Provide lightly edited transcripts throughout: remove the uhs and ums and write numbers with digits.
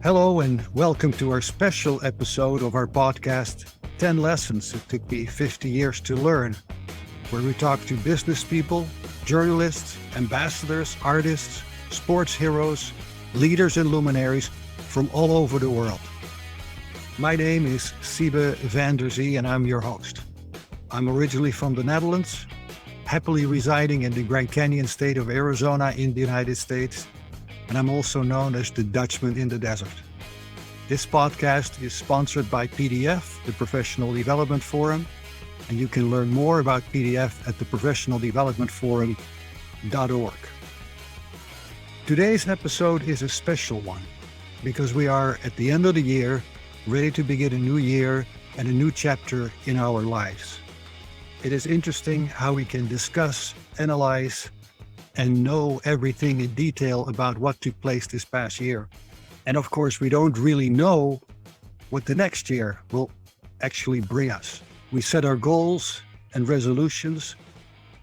Hello and welcome to our special episode of our podcast, 10 Lessons It Took Me 50 Years to Learn, where we talk to business people, journalists, ambassadors, artists, sports heroes, leaders and luminaries from all over the world. My name is Siebe Van Der Zee and I'm your host. I'm originally from the Netherlands, happily residing in the Grand Canyon state of Arizona in the United States, and I'm also known as the Dutchman in the desert. This podcast is sponsored by PDF, the Professional Development Forum, and you can learn more about PDF at the professionaldevelopmentforum.org. Today's episode is a special one because we are at the end of the year, ready to begin a new year and a new chapter in our lives. It is interesting how we can discuss, analyze, and know everything in detail about what took place this past year. And of course, we don't really know what the next year will actually bring us. We set our goals and resolutions.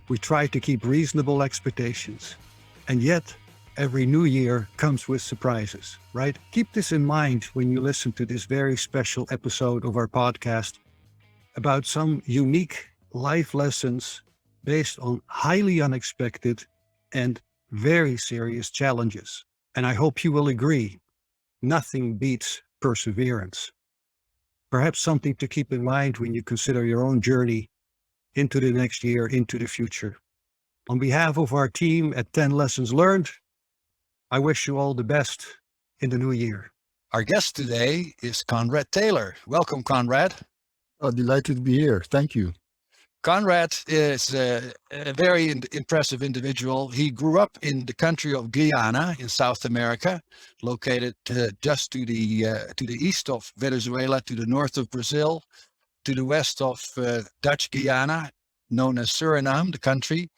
We try to keep reasonable expectations. And yet, every new year comes with surprises, right? Keep this in mind when you listen to this very special episode of our podcast about some unique life lessons based on highly unexpected and very serious challenges. And I hope you will agree, nothing beats perseverance. Perhaps something to keep in mind when you consider your own journey into the next year, into the future. On behalf of our team at 10 Lessons Learned, I wish you all the best in the new year. Our guest today is Conrad Taylor. Welcome, Conrad. Oh, delighted to be here. Thank you. Conrad is a very impressive individual. He grew up in the country of Guyana in South America, located just to the east of Venezuela, to the north of Brazil, to the west of Dutch Guyana, known as Suriname, the country.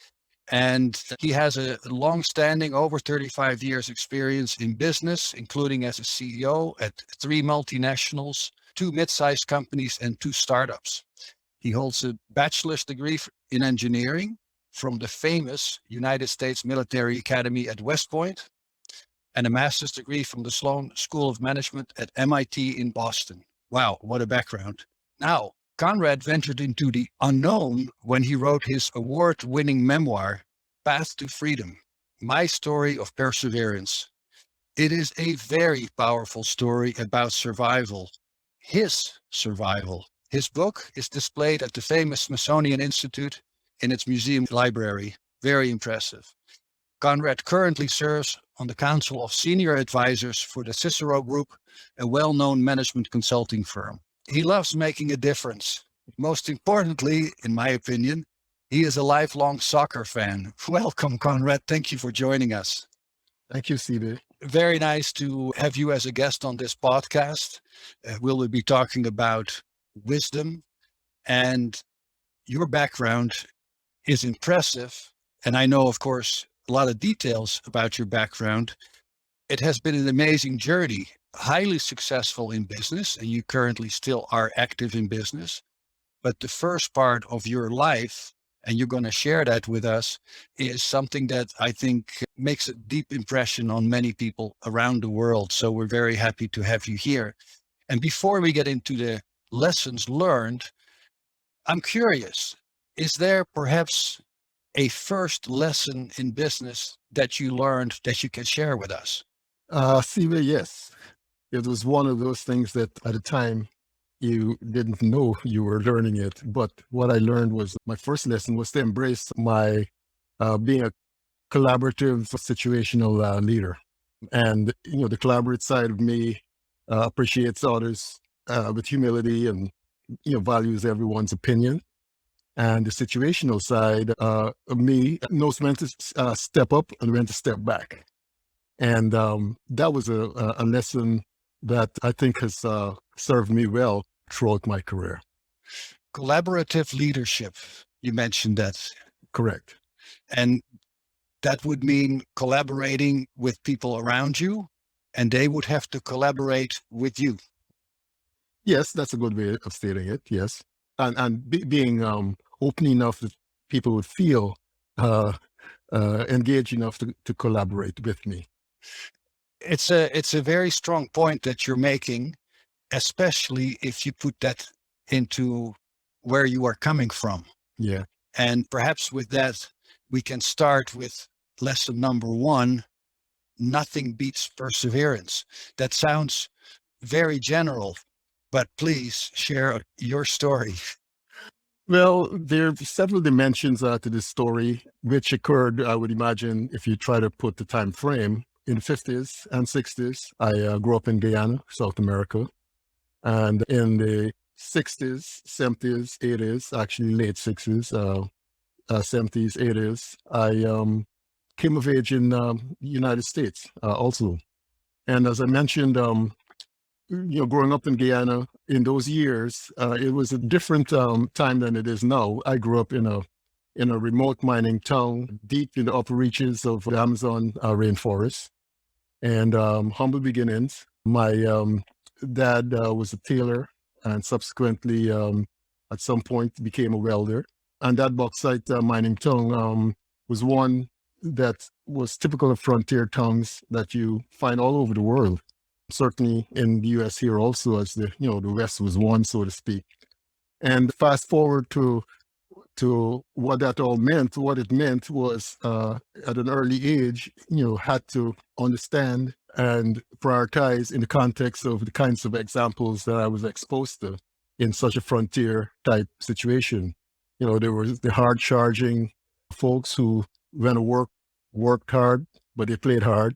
And he has a long-standing, over 35 years experience in business, including as a CEO at 3 multinationals, 2 mid-sized companies, and 2 startups. He holds a bachelor's degree in engineering from the famous United States Military Academy at West Point and a master's degree from the Sloan School of Management at MIT in Boston. Wow, what a background. Now, Conrad ventured into the unknown when he wrote his award-winning memoir, Path to Freedom, My Story of Perseverance. It is a very powerful story about survival, his survival. His book is displayed at the famous Smithsonian Institute in its museum library. Very impressive. Conrad currently serves on the Council of Senior Advisors for the Cicero Group, a well-known management consulting firm. He loves making a difference. Most importantly, in my opinion, he is a lifelong soccer fan. Welcome, Conrad. Thank you for joining us. Thank you, Siebe. Very nice to have you as a guest on this podcast. We'll be talking about wisdom, and your background is impressive. And I know, of course, a lot of details about your background. It has been an amazing journey, highly successful in business, and you currently still are active in business. But the first part of your life, and you're going to share that with us, is something that I think makes a deep impression on many people around the world. So we're very happy to have you here. And before we get into the lessons learned, I'm curious, is there perhaps a first lesson in business that you learned that you can share with us? Siebe, yes. It was one of those things that at the time you didn't know you were learning it. But what I learned was my first lesson was to embrace my being a collaborative situational leader. And, the collaborative side of me appreciates others with humility and, values everyone's opinion. And the situational side of me knows when to step up and when to step back. And that was a lesson that I think has served me well throughout my career. Collaborative leadership, you mentioned that. Correct. And that would mean collaborating with people around you, and they would have to collaborate with you. Yes, that's a good way of stating it. Yes. And being open enough that people would feel engaged enough to collaborate with me. It's a very strong point that you're making, especially if you put that into where you are coming from. Yeah. And perhaps with that, we can start with lesson number one: nothing beats perseverance. That sounds very general, but please share your story. Well, there are several dimensions to this story, which occurred, I would imagine, if you try to put the time frame, in the 50s and 60s. I grew up in Guyana, South America. And in the 60s, 70s, 80s, actually late 60s, 70s, 80s, I came of age in the United States also. And as I mentioned, growing up in Guyana in those years, it was a different time than it is now. I grew up in a remote mining town deep in the upper reaches of the Amazon rainforest, and humble beginnings. My dad was a tailor, and subsequently, at some point, became a welder. And that bauxite mining town was one that was typical of frontier towns that you find all over the world. Certainly in the US here also, as the West was one, so to speak. And fast forward to what that all meant. What it meant was, at an early age, had to understand and prioritize in the context of the kinds of examples that I was exposed to in such a frontier type situation. There was the hard charging folks who went to worked hard, but they played hard.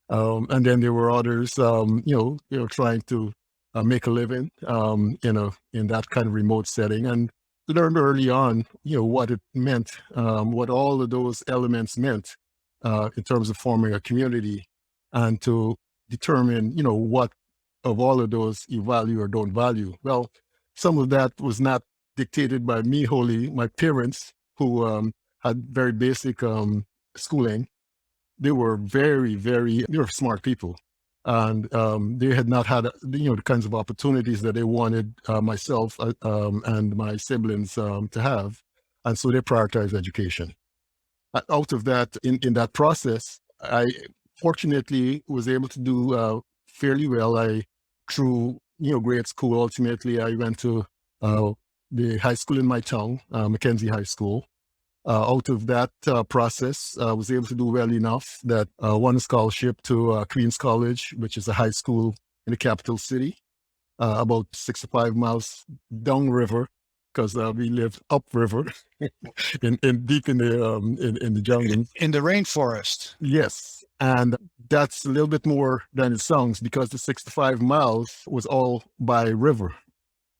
And then there were others, trying to make a living, in that kind of remote setting, and learned early on, what it meant, what all of those elements meant, in terms of forming a community, and to determine, what of all of those you value or don't value. Well, some of that was not dictated by me wholly. My parents, who had very basic schooling, they were very, very, they were smart people. And they had not had, the kinds of opportunities that they wanted myself and my siblings to have. And so they prioritized education. Out of that, in that process, I fortunately was able to do fairly well. Through, grade school, ultimately, I went to the high school in my town, Mackenzie High School. Out of that process, I was able to do well enough that I won a scholarship to Queens College, which is a high school in the capital city, about 65 miles downriver, because we lived upriver, in deep in the jungle, In the rainforest. Yes, and that's a little bit more than it sounds, because the 65 miles was all by river.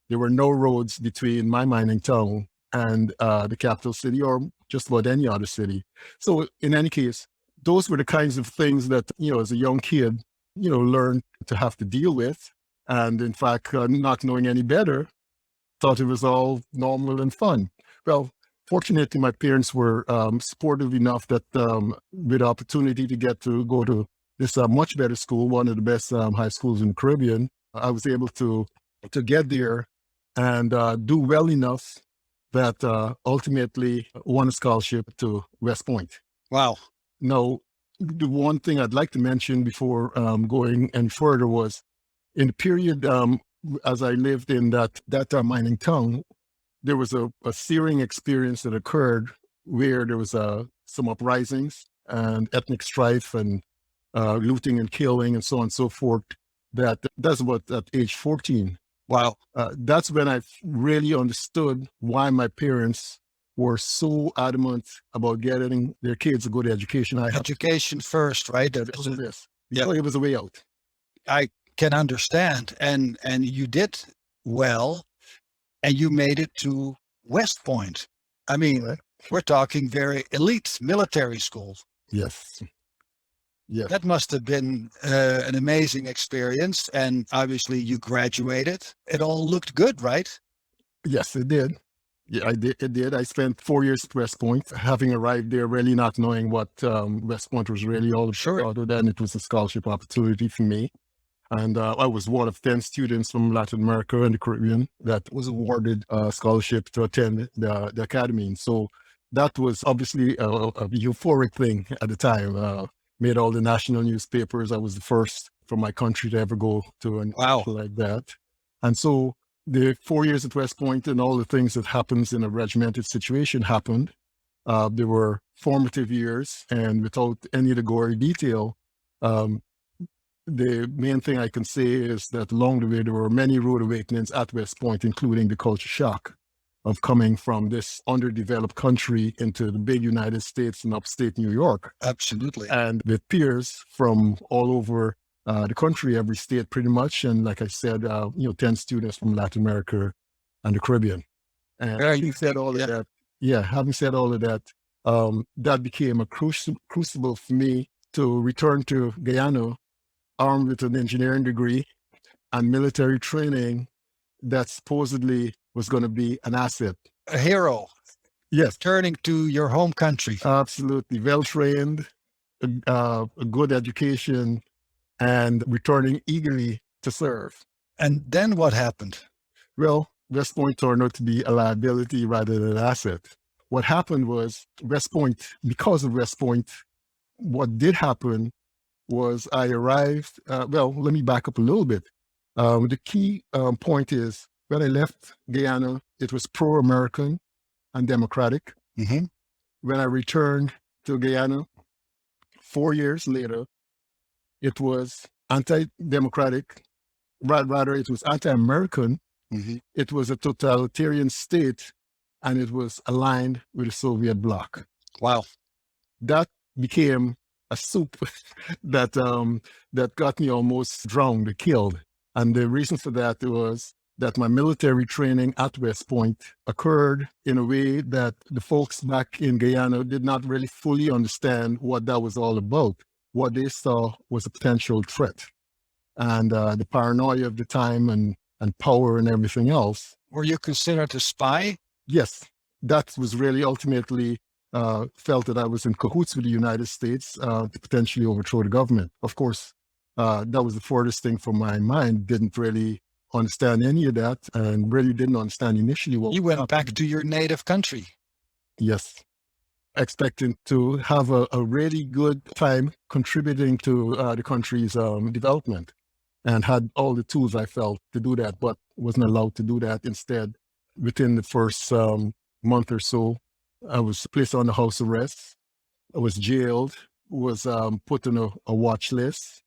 There were no roads between my mining town and the capital city, or just about any other city. So in any case, those were the kinds of things that, as a young kid, learned to have to deal with. And in fact, not knowing any better, thought it was all normal and fun. Well, fortunately, my parents were supportive enough that with the opportunity to go to this much better school, one of the best high schools in the Caribbean, I was able to get there and do well enough that ultimately won a scholarship to West Point. Wow. Now, the one thing I'd like to mention before going any further was, in the period as I lived in that mining town, there was a searing experience that occurred where there was some uprisings and ethnic strife and looting and killing and so on and so forth. That's about at age 14. Wow. That's when I really understood why my parents were so adamant about getting their kids a good education. Education first, right? Yes. Yeah. It was a way out. I can understand. And you did well, and you made it to West Point. I mean, Right. We're talking very elite military school. Yes. Yes. That must have been an amazing experience. And obviously you graduated. It all looked good, right? Yes, it did. Yeah, I did. It did. I spent 4 years at West Point, having arrived there really not knowing what West Point was really all about. Sure. Other than it was a scholarship opportunity for me. And I was one of 10 students from Latin America and the Caribbean that was awarded a scholarship to attend the academy. And so that was obviously a euphoric thing at the time. made all the national newspapers. I was the first from my country to ever go to an Wow. like that. And so the 4 years at West Point and all the things that happens in a regimented situation happened. They were formative years, and without any of the gory detail, the main thing I can say is that along the way, there were many rude awakenings at West Point, including the culture shock of coming from this underdeveloped country into the big United States and upstate New York. Absolutely. And with peers from all over the country, every state pretty much. And like I said, 10 students from Latin America and the Caribbean. And having said all of that, that became a crucible for me to return to Guyana armed with an engineering degree and military training that supposedly was going to be an asset. A hero. Yes. Turning to your home country. Absolutely. Well-trained, a good education, and returning eagerly to serve. And then what happened? Well, West Point turned out to be a liability rather than an asset. What happened was because of West Point, what did happen was I arrived, let me back up a little bit. The key point is when I left Guyana, it was pro-American and democratic. Mm-hmm. When I returned to Guyana 4 years later, it was anti-democratic, rather it was anti-American. Mm-hmm. It was a totalitarian state, and it was aligned with the Soviet bloc. Wow. That became a soup that got me almost drowned, killed. And the reason for that was that my military training at West Point occurred in a way that the folks back in Guyana did not really fully understand what that was all about. What they saw was a potential threat. And the paranoia of the time and power and everything else. Were you considered a spy? Yes, that was really ultimately felt that I was in cahoots with the United States to potentially overthrow the government. Of course, that was the furthest thing from my mind. Didn't really understand any of that, and really didn't understand initially what you went back to your native country. Yes, expecting to have a really good time contributing to the country's development, and had all the tools I felt to do that, but wasn't allowed to do that. Instead, within the first month or so, I was placed on a house arrest. I was jailed, was put on a watch list,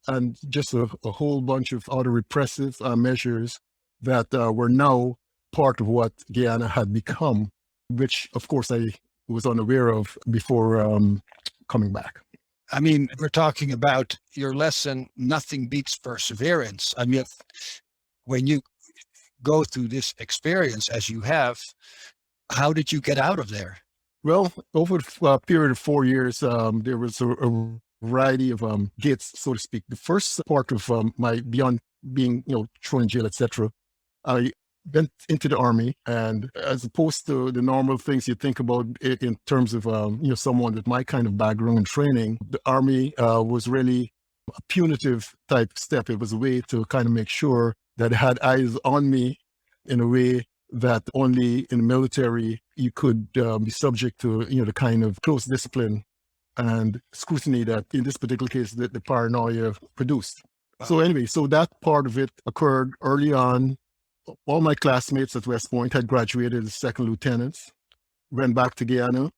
and just a whole bunch of other repressive measures that were now part of what Guyana had become, which, of course, I was unaware of before coming back. I mean, we're talking about your lesson, nothing beats perseverance. I mean, when you go through this experience as you have, how did you get out of there? Well, over a period of 4 years, there was a variety of gates, so to speak. The first part of my, beyond being, thrown in jail, etc., I went into the army, and as opposed to the normal things you think about in terms of, someone with my kind of background and training, the army was really a punitive type step. It was a way to kind of make sure that it had eyes on me in a way that only in the military you could be subject to, the kind of close discipline and scrutiny that in this particular case the paranoia produced. Wow. So anyway, so that part of it occurred early on. All my classmates at West Point had graduated as second lieutenants, went back to Guyana.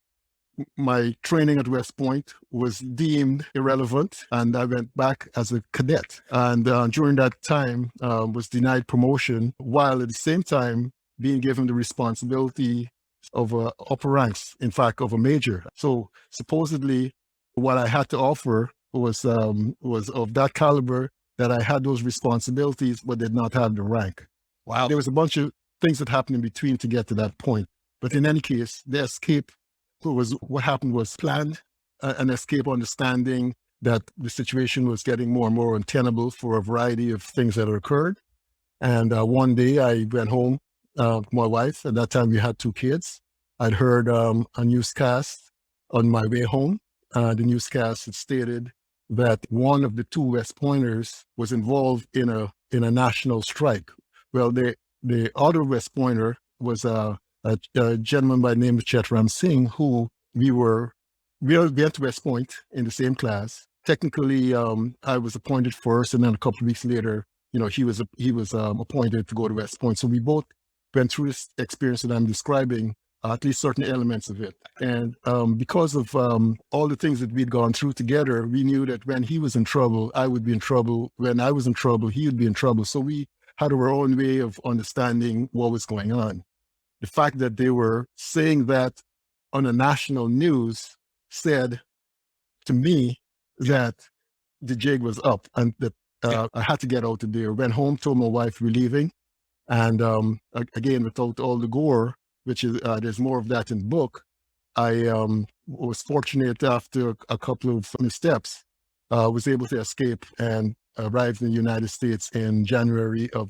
My training at West Point was deemed irrelevant, and I went back as a cadet. And during that time, was denied promotion, while at the same time being given the responsibility of upper ranks, in fact, of a major. So supposedly, what I had to offer was of that caliber, that I had those responsibilities, but did not have the rank. Wow. There was a bunch of things that happened in between to get to that point. But in any case, the escape what happened was planned, an escape understanding that the situation was getting more and more untenable for a variety of things that had occurred. And one day I went home to my wife. At that time, we had 2 kids. I'd heard a newscast on my way home. The newscast had stated that one of the 2 West Pointers was involved in a national strike. Well, the other West Pointer was a gentleman by the name of Chetram Singh, who we went to West Point in the same class. technically, I was appointed first, and then a couple of weeks later, he was appointed to go to West Point. So we both went through this experience that I'm describing, at least certain elements of it. And because of all the things that we'd gone through together, we knew that when he was in trouble, I would be in trouble. When I was in trouble, he would be in trouble. So we had our own way of understanding what was going on. The fact that they were saying that on the national news said to me that the jig was up and that I had to get out of there. Went home, told my wife we're leaving. And again, without all the gore, which is there's more of that in the book, I was fortunate after a couple of missteps, was able to escape and arrived in the United States in January of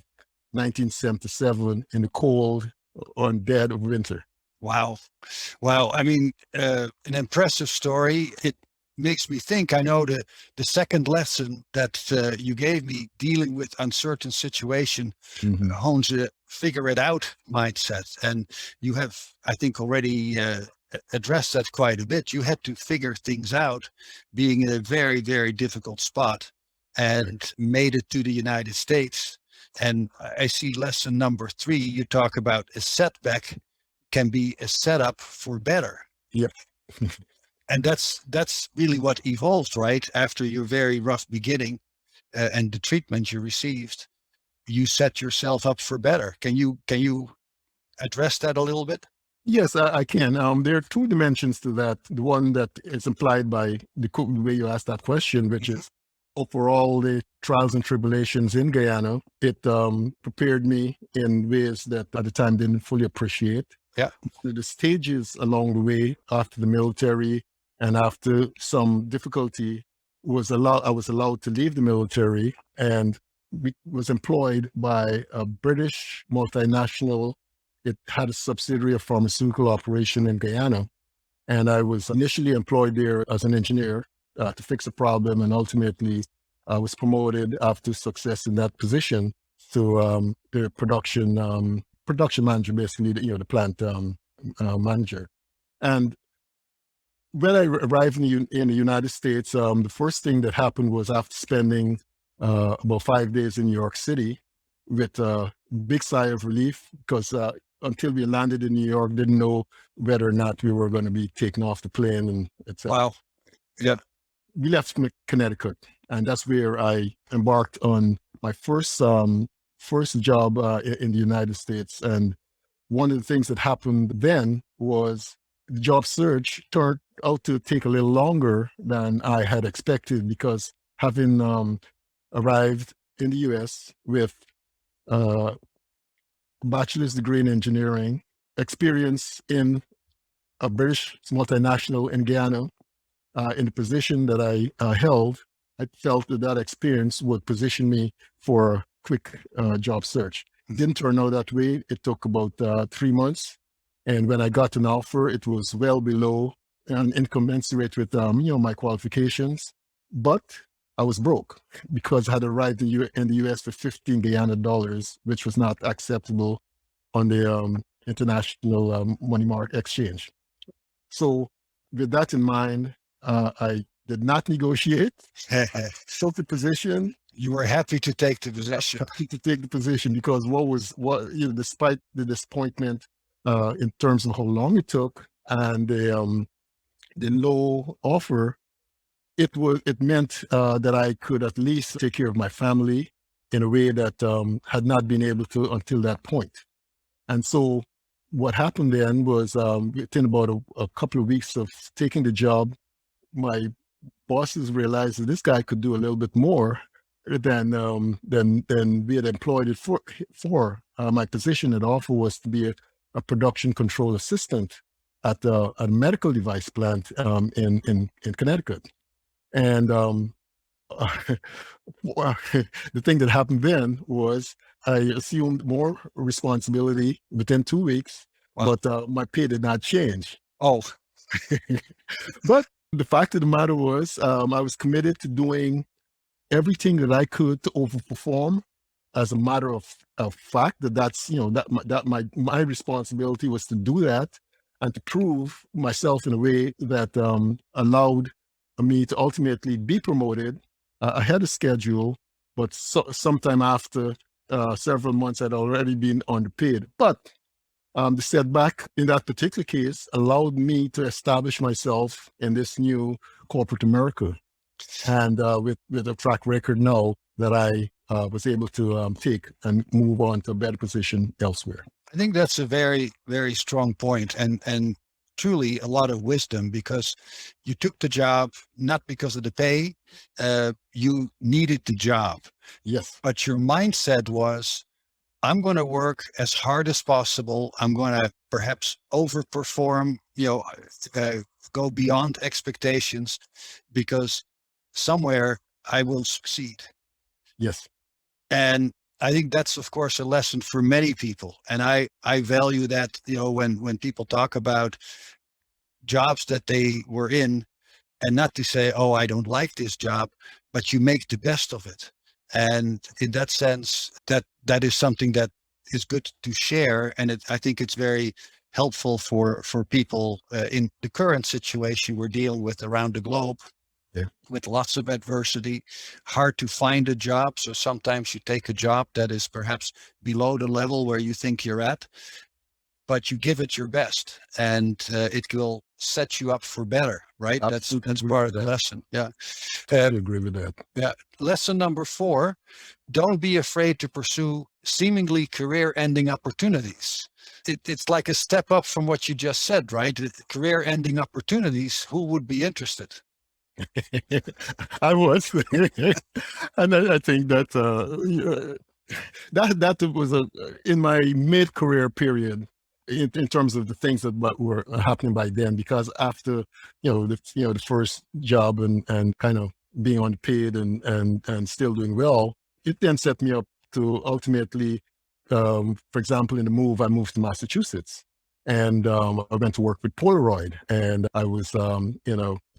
1977 in the cold on dead of winter. Wow. I mean, an impressive story. It makes me think, I know the second lesson that you gave me, dealing with uncertain situation, hones a figure it out mindset. And you have, I think, already addressed that quite a bit. You had to figure things out, being in a very, very difficult spot, and made it to the United States. And I see lesson number 3, you talk about a setback can be a setup for better. Yep. And that's really what evolved, right? After your very rough beginning and the treatment you received, you set yourself up for better. Can you address that a little bit? Yes, I can. There are 2 dimensions to that. The one that is implied by the way you asked that question, which is overall the trials and tribulations in Guyana. It prepared me in ways that at the time didn't fully appreciate. Yeah. The stages along the way after the military and after some difficulty I was allowed to leave the military and was employed by a British multinational. It had a subsidiary of pharmaceutical operation in Guyana. And I was initially employed there as an engineer to fix a problem. And ultimately I was promoted after success in that position to the production manager, basically, the plant manager. And when I arrived in the United States, the first thing that happened was after spending about 5 days in New York City with a big sigh of relief, because until we landed in New York, didn't know whether or not we were going to be taken off the plane and etc. Wow. Yeah. We left Connecticut, and that's where I embarked on my first job in the United States. And one of the things that happened then was the job search turned out to take a little longer than I had expected, because having arrived in the U.S. with a bachelor's degree in engineering, experience in a British multinational in Guyana, in the position that I held, I felt that experience would position me for a quick job search. It didn't turn out that way. It took about 3 months. And when I got an offer, it was well below and incommensurate with my qualifications. But I was broke because I had arrived in the US for 15 Guyana dollars, which was not acceptable on the international money market exchange. So with that in mind, I did not negotiate. Took the position. You were happy to take the position. Happy to take the position, because despite the disappointment in terms of how long it took and the low offer, it meant that I could at least take care of my family in a way that had not been able to until that point. And so what happened then was within about a couple of weeks of taking the job, my bosses realized that this guy could do a little bit more than we had employed it for. My position at offer was to be a production control assistant at a medical device plant in Connecticut. And the thing that happened then was I assumed more responsibility within 2 weeks, Wow. but my pay did not change. Oh, But the fact of the matter was, I was committed to doing everything that I could to overperform. As a matter of fact, that my responsibility was to do that and to prove myself in a way that allowed me to ultimately be promoted ahead of schedule, but sometime after several months I'd already been underpaid. But the setback in that particular case allowed me to establish myself in this new corporate America, and with a track record now that I was able to take and move on to a better position elsewhere. I think that's a very, very strong point, and truly a lot of wisdom, because you took the job not because of the pay. You needed the job. Yes. But your mindset was, I'm going to work as hard as possible. I'm going to perhaps overperform, go beyond expectations, because somewhere I will succeed. Yes. And I think that's, of course, a lesson for many people. And I value that, when people talk about jobs that they were in, and not to say, oh, I don't like this job, but you make the best of it. And in that sense, that is something that is good to share. And I think it's very helpful for people in the current situation we're dealing with around the globe. Yeah. With lots of adversity, hard to find a job. So sometimes you take a job that is perhaps below the level where you think you're at, but you give it your best, and it will set you up for better, right? Absolutely. That's part of the lesson. Yeah. I agree with that. Yeah. Lesson number 4, don't be afraid to pursue seemingly career-ending opportunities. It's like a step up from what you just said, right? Career-ending opportunities, who would be interested? I was, and I think that that was in my mid-career period in terms of the things that were happening by then. Because after the first job and kind of being underpaid and still doing well, it then set me up to ultimately, for example, in the move, I moved to Massachusetts, and I went to work with Polaroid, and I was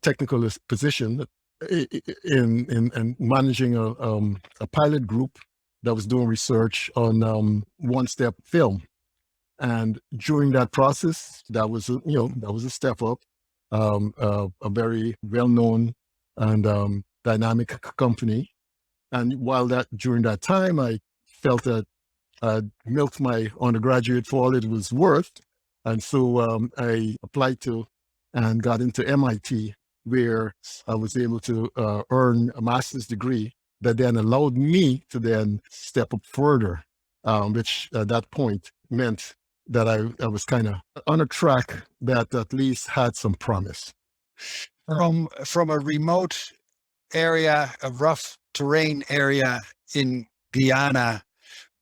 technical position in managing a pilot group that was doing research on one-step film. And during that process, that was a step up, a very well-known and dynamic company. And during that time, I felt that I milked my undergraduate for all it was worth. And so I applied to and got into MIT, where I was able to earn a master's degree that then allowed me to then step up further, which at that point meant that I was kind of on a track that at least had some promise. From a remote area, a rough terrain area in Guyana,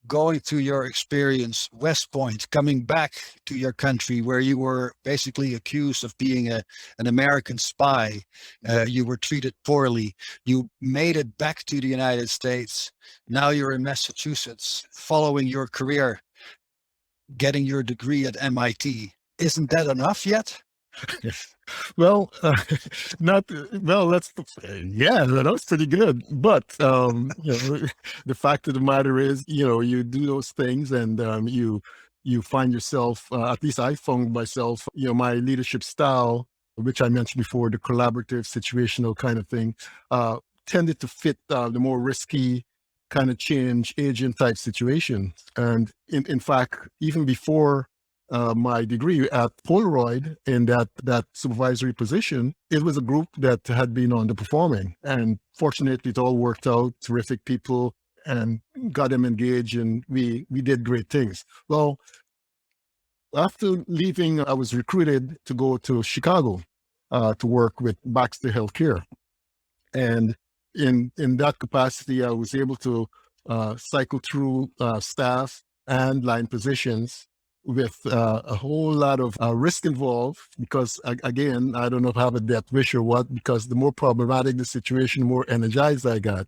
going through your experience, West Point, coming back to your country where you were basically accused of being an American spy, you were treated poorly, you made it back to the United States, now you're in Massachusetts, following your career, getting your degree at MIT. Isn't that enough yet? Well, that's pretty good. But the fact of the matter is, you do those things, and you find yourself. At least I found myself. My leadership style, which I mentioned before, the collaborative, situational kind of thing, tended to fit the more risky kind of change agent type situation. And in fact, even before my degree at Polaroid in that supervisory position, it was a group that had been underperforming. And fortunately, it all worked out, terrific people, and got them engaged, and we did great things. Well, after leaving, I was recruited to go to Chicago to work with Baxter Healthcare. And in that capacity, I was able to cycle through staff and line positions with a whole lot of risk involved, because again, I don't know if I have a death wish or what, because the more problematic the situation, the more energized I got.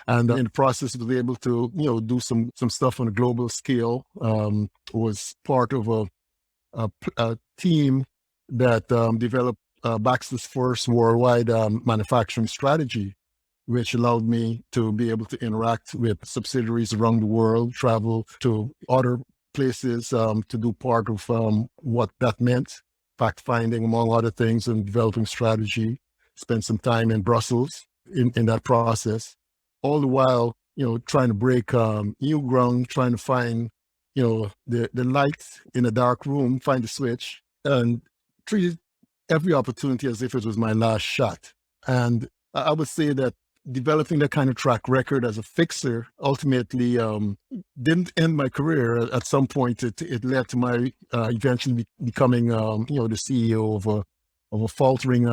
And in the process, was able to do some stuff on a global scale. Was part of a team that developed Baxter's first worldwide manufacturing strategy, which allowed me to be able to interact with subsidiaries around the world, travel to other places to do part of what that meant, fact finding among other things, and developing strategy. spent some time in Brussels in that process, all the while, trying to break new ground, trying to find, the light in a dark room, find the switch, and treated every opportunity as if it was my last shot. And I would say that developing that kind of track record as a fixer ultimately didn't end my career. At some point, it led to my eventually becoming, the CEO of a faltering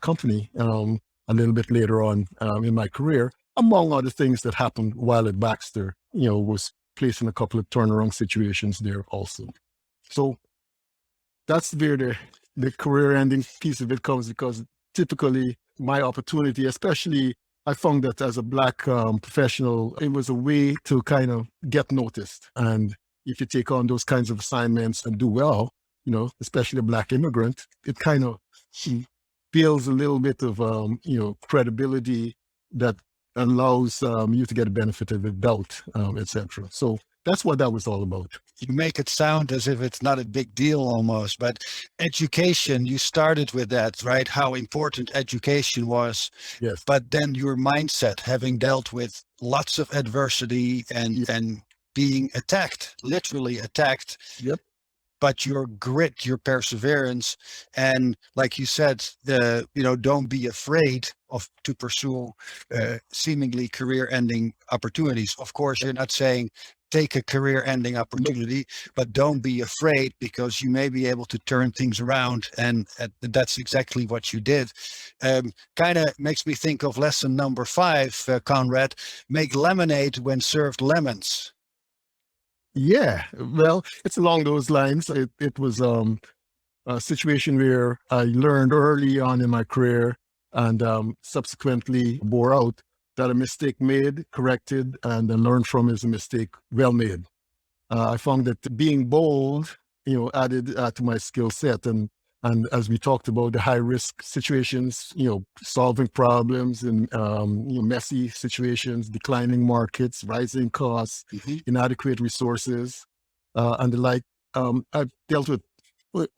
company a little bit later on in my career, among other things that happened while at Baxter. Was placed in a couple of turnaround situations there also. So that's where the career-ending piece of it comes, because typically my opportunity, especially I found that as a Black professional, it was a way to kind of get noticed. And if you take on those kinds of assignments and do well, especially a Black immigrant, it kind of builds a little bit of, credibility that allows you to get a benefit of the doubt, etc. So that's what that was all about. You make it sound as if it's not a big deal almost, but education, you started with that, right? How important education was. Yes. But then your mindset, having dealt with lots of adversity and being attacked, literally attacked. Yep. But your grit, your perseverance, and like you said, don't be afraid to pursue seemingly career-ending opportunities. Of course, you're not saying take a career-ending opportunity, but don't be afraid, because you may be able to turn things around, and that's exactly what you did. Kind of makes me think of lesson number 5, Conrad: make lemonade when served lemons. Yeah, well, it's along those lines. It was a situation where I learned early on in my career and subsequently bore out that a mistake made, corrected, and then learned from is a mistake well made. I found that being bold, added to my skill set. And as we talked about the high risk situations, solving problems in messy situations, declining markets, rising costs, inadequate resources, and the like. I've dealt with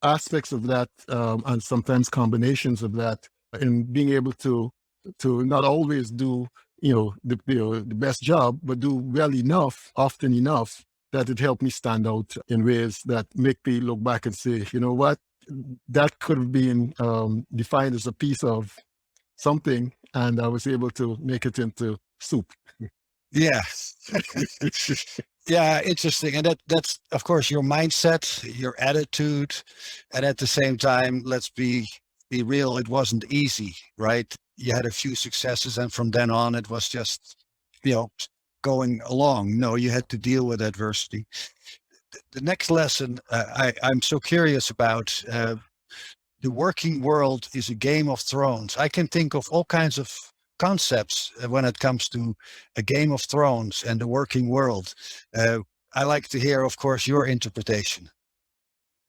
aspects of that and sometimes combinations of that in being able to not always do the best job, but do well enough, often enough, that it helped me stand out in ways that make me look back and say, you know what, that could have been defined as a piece of something, and I was able to make it into soup. Yeah. Yeah, interesting. And that's, of course, your mindset, your attitude. And at the same time, let's be real, it wasn't easy, right? You had a few successes, and from then on, it was just, going along. No, you had to deal with adversity. The next lesson I'm so curious about, the working world is a Game of Thrones. I can think of all kinds of concepts when it comes to a Game of Thrones and the working world. I like to hear, of course, your interpretation.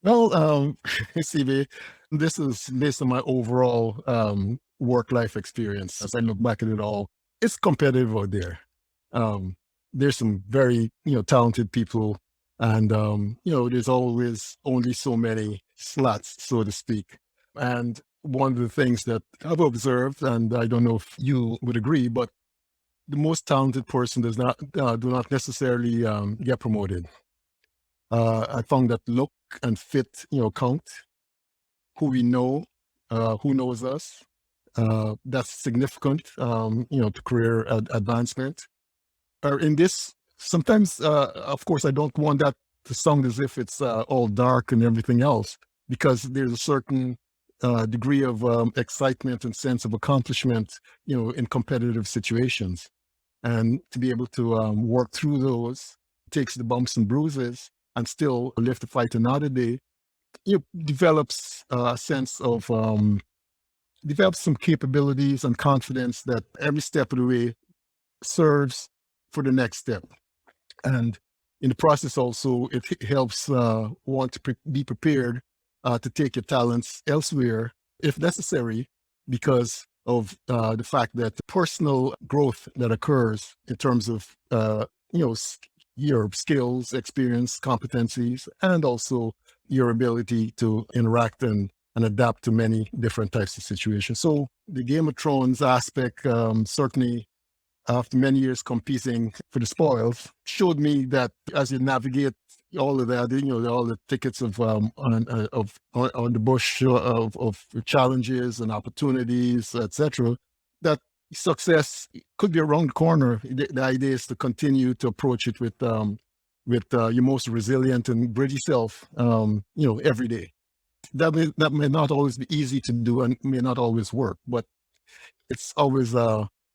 Well, Siebe, this is based on my overall work-life experience. As I look back at it all, it's competitive out there. There's some very, talented people, and, there's always only so many slots, so to speak. And one of the things that I've observed, and I don't know if you would agree, but the most talented person do not necessarily get promoted. I found that look and fit, count. Who we know, who knows us, that's significant, to career advancement. In this, sometimes, of course, I don't want that to sound as if it's all dark and everything else, because there's a certain degree of excitement and sense of accomplishment, in competitive situations. And to be able to work through those, takes the bumps and bruises and still live to fight another day, develops a sense of, develops some capabilities and confidence that every step of the way serves for the next step. And in the process also, it helps one to be prepared to take your talents elsewhere if necessary, because of the fact that the personal growth that occurs in terms of, your skills, experience, competencies, and also your ability to interact and and adapt to many different types of situations. So the Game of Thrones aspect, certainly after many years competing for the spoils, showed me that as you navigate all of that, all the tickets of on the bush of challenges and opportunities, etc., that success could be around the corner. The idea is to continue to approach it with your most resilient and gritty self, every day. That may not always be easy to do and may not always work, but it's always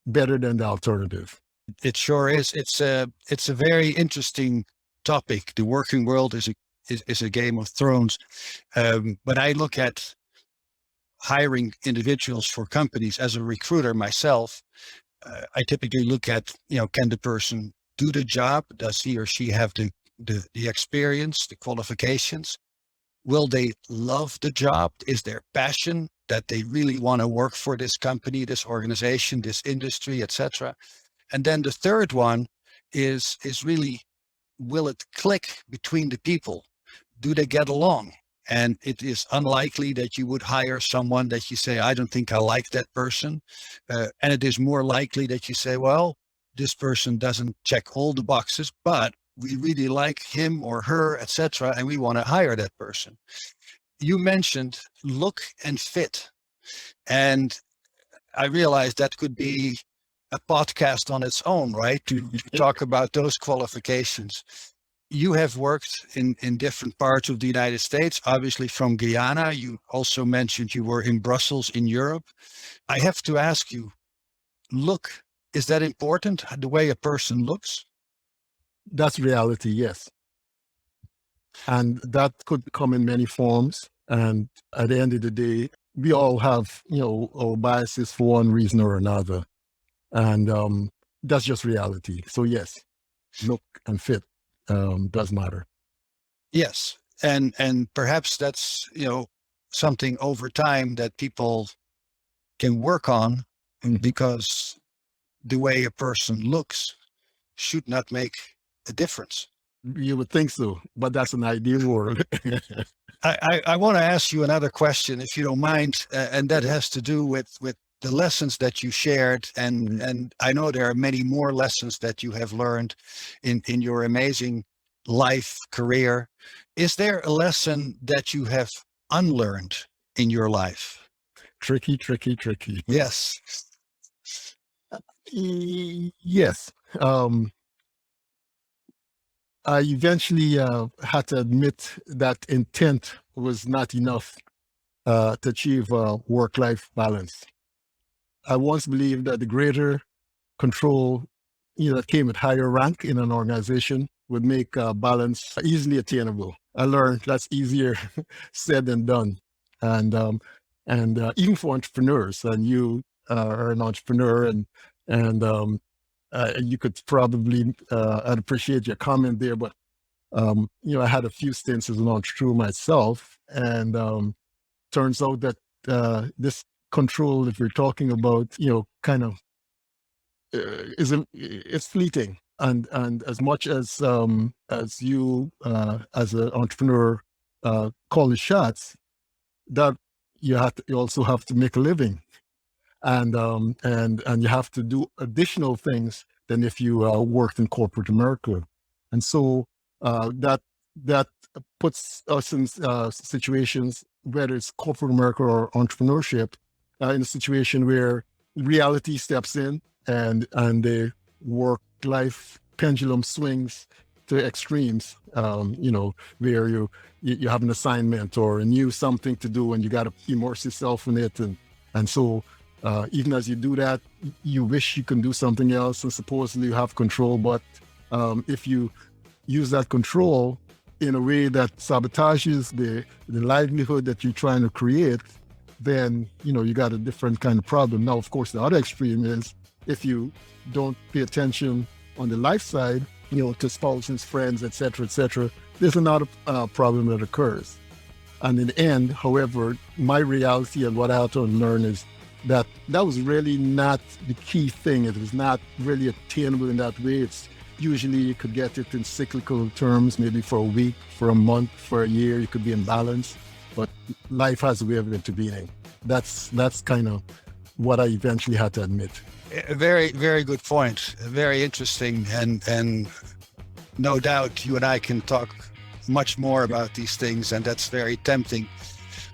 better than the alternative. It sure is. It's a very interesting topic. The working world is a Game of Thrones, but I look at hiring individuals for companies as a recruiter myself. I typically look at, can the person do the job? Does he or she have the experience, the qualifications? Will they love the job? Is there passion that they really want to work for this company, this organization, this industry, etc.? And then the third one is really, will it click between the people? Do they get along? And it is unlikely that you would hire someone that you say, I don't think I like that person. And it is more likely that you say, well, this person doesn't check all the boxes, but we really like him or her, etc., and we want to hire that person. You mentioned look and fit. And I realized that could be a podcast on its own, right? To talk about those qualifications. You have worked in different parts of the United States, obviously from Guyana. You also mentioned you were in Brussels in Europe. I have to ask you, look, is that important, the way a person looks? That's reality, yes. And that could come in many forms. And at the end of the day, we all have, our biases for one reason or another. And that's just reality. So yes, look and fit does matter. Yes. And perhaps that's, something over time that people can work on, because the way a person looks should not make a difference. You would think so, but that's an ideal world. I want to ask you another question, if you don't mind, and that has to do with the lessons that you shared. And I know there are many more lessons that you have learned in your amazing life career. Is there a lesson that you have unlearned in your life? Tricky. Yes. Yes. I eventually had to admit that intent was not enough to achieve work-life balance. I once believed that the greater control that came with higher rank in an organization would make balance easily attainable. I learned that's easier said than done. And even for entrepreneurs, and you are an entrepreneur, and you could probably, I'd appreciate your comment there, but I had a few stints as an entrepreneur myself, and turns out that this control that we're talking about, kind of it's fleeting, and as much as you as an entrepreneur call the shots, that you also have to make a living. And you have to do additional things than if you worked in corporate America. And so that puts us in situations, whether it's corporate America or entrepreneurship, in a situation where reality steps in and the work-life pendulum swings to extremes, where you have an assignment or a new something to do and you got to immerse yourself in it. And so even as you do that, you wish you can do something else and supposedly you have control. But if you use that control in a way that sabotages the livelihood that you're trying to create, then, you got a different kind of problem. Now, of course, the other extreme is if you don't pay attention on the life side, to spouses, friends, et cetera, there's another problem that occurs. And in the end, however, my reality and what I had to learn is that was really not the key thing. It was not really attainable in that way. It's usually you could get it in cyclical terms, maybe for a week, for a month, for a year, you could be in balance. but life has a way of intervening. That's kind of what I eventually had to admit. A very, very good point. Very interesting. And no doubt you and I can talk much more about these things, and that's very tempting.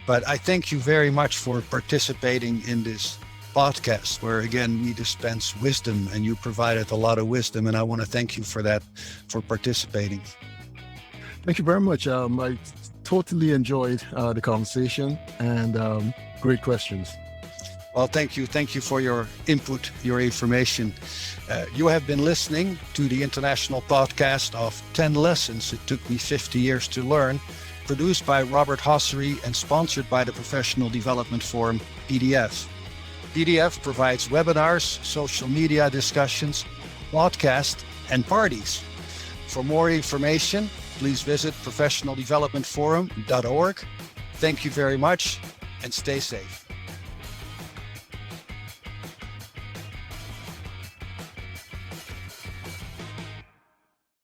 But I thank you very much for participating in this podcast, where again, we dispense wisdom, and you provided a lot of wisdom. And I want to thank you for that, for participating. Thank you very much. I totally enjoyed the conversation, and great questions. Well, thank you. Thank you for your input, your information. You have been listening to the international podcast of 10 Lessons It Took Me 50 Years to Learn, produced by Robert Hossery and sponsored by the Professional Development Forum, PDF. PDF provides webinars, social media discussions, podcasts, and parties. For more information, please visit professionaldevelopmentforum.org. Thank you very much, and stay safe.